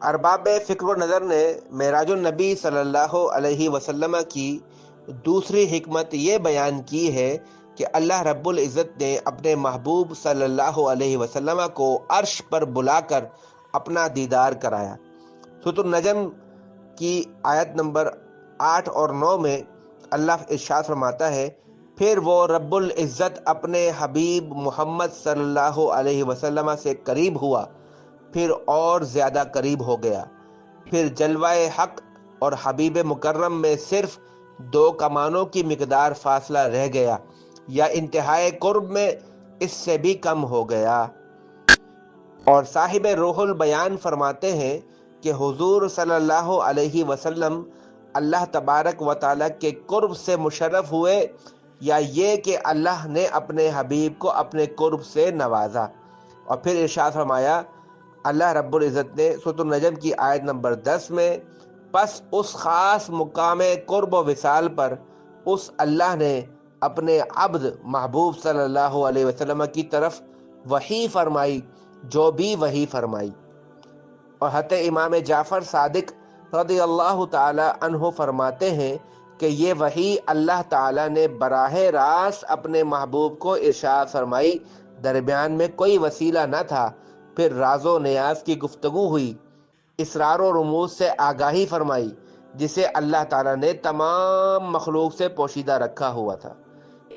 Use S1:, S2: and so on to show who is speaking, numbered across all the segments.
S1: ارباب فکر و نظر نے معراج النبی صلی اللہ علیہ وسلم کی دوسری حکمت یہ بیان کی ہے کہ اللہ رب العزت نے اپنے محبوب صلی اللہ علیہ وسلم کو عرش پر بلا کر اپنا دیدار کرایا۔ سورۃ النجم کی آیت نمبر 8 اور 9 میں اللہ ارشاد فرماتا ہے، پھر وہ رب العزت اپنے حبیب محمد صلی اللہ علیہ وسلم سے قریب ہوا، پھر اور زیادہ قریب ہو گیا، پھر جلوہ حق اور حبیب مکرم میں صرف 2 کمانوں کی مقدار فاصلہ رہ گیا، یا انتہائے قرب میں اس سے بھی کم ہو گیا۔ اور صاحب روح البیان فرماتے ہیں کہ حضور صلی اللہ علیہ وسلم اللہ تبارک و تعالیٰ کے قرب سے مشرف ہوئے، یا یہ کہ اللہ نے اپنے حبیب کو اپنے قرب سے نوازا۔ اور پھر ارشاد فرمایا اللہ رب العزت نے سورۃ النجم کی آیت نمبر 10 میں، پس اس خاص مقام قرب و وصال پر اس اللہ نے اپنے عبد محبوب صلی اللہ علیہ وسلم کی طرف وحی فرمائی جو بھی وحی فرمائی۔ اور حضرت امام جعفر صادق رضی اللہ تعالی عنہ فرماتے ہیں کہ یہ وحی اللہ تعالی نے براہ راست اپنے محبوب کو ارشاد فرمائی، درمیان میں کوئی وسیلہ نہ تھا۔ پھر راز و نیاز کی گفتگو ہوئی، اسرار و رموز سے آگاہی فرمائی، جسے اللہ تعالیٰ نے تمام مخلوق سے پوشیدہ رکھا ہوا تھا۔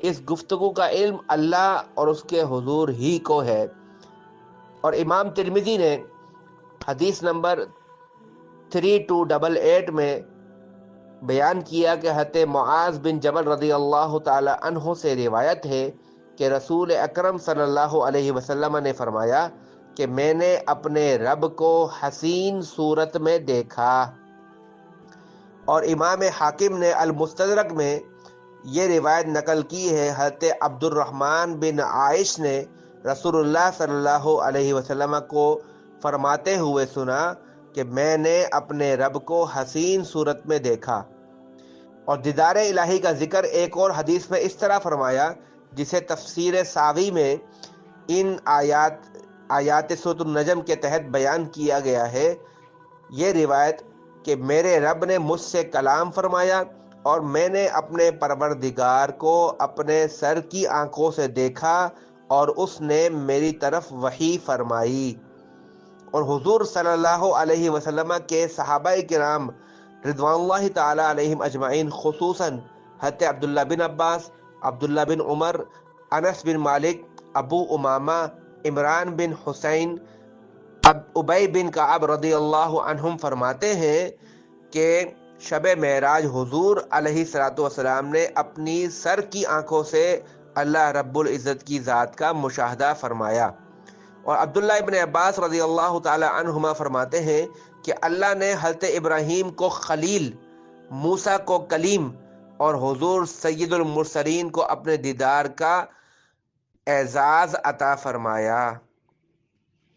S1: اس گفتگو کا علم اللہ اور اس کے حضور ہی کو ہے۔ اور امام ترمذی نے حدیث نمبر 3288 میں بیان کیا کہ حضرت معاذ بن جبل رضی اللہ تعالی عنہ سے روایت ہے کہ رسول اکرم صلی اللہ علیہ وسلم نے فرمایا کہ میں نے اپنے رب کو حسین صورت میں دیکھا۔ اور امام حاکم نے المستدرک میں یہ روایت نقل کی ہے، حضرت عبد الرحمن بن عائش نے رسول اللہ صلی اللہ علیہ وسلم کو فرماتے ہوئے سنا کہ میں نے اپنے رب کو حسین صورت میں دیکھا۔ اور دیدار الہی کا ذکر ایک اور حدیث میں اس طرح فرمایا، جسے تفسیر ساوی میں ان آیات سورۃ النجم کے تحت بیان کیا گیا ہے۔ یہ روایت کہ میرے رب نے مجھ سے کلام فرمایا اور میں نے اپنے پروردگار کو اپنے سر کی آنکھوں سے دیکھا اور اس نے میری طرف وحی فرمائی۔ اور حضور صلی اللہ علیہ وسلم کے صحابہ کرام رضوان اللہ تعالی علیہم اجمعین، خصوصاً حضرت عبداللہ بن عباس، عبداللہ بن عمر، انس بن مالک، ابو امامہ، عمران بن حسین، ابی بن کعب رضی اللہ عنہم فرماتے ہیں کہ شب معراج حضور علیہ الصلوۃ والسلام نے اپنی سر کی آنکھوں سے اللہ رب العزت کی ذات کا مشاہدہ فرمایا۔ اور عبداللہ ابن عباس رضی اللہ تعالی عنہما فرماتے ہیں کہ اللہ نے حضرت ابراہیم کو خلیل، موسیٰ کو کلیم اور حضور سید المرسلین کو اپنے دیدار کا اعزاز عطا فرمایا۔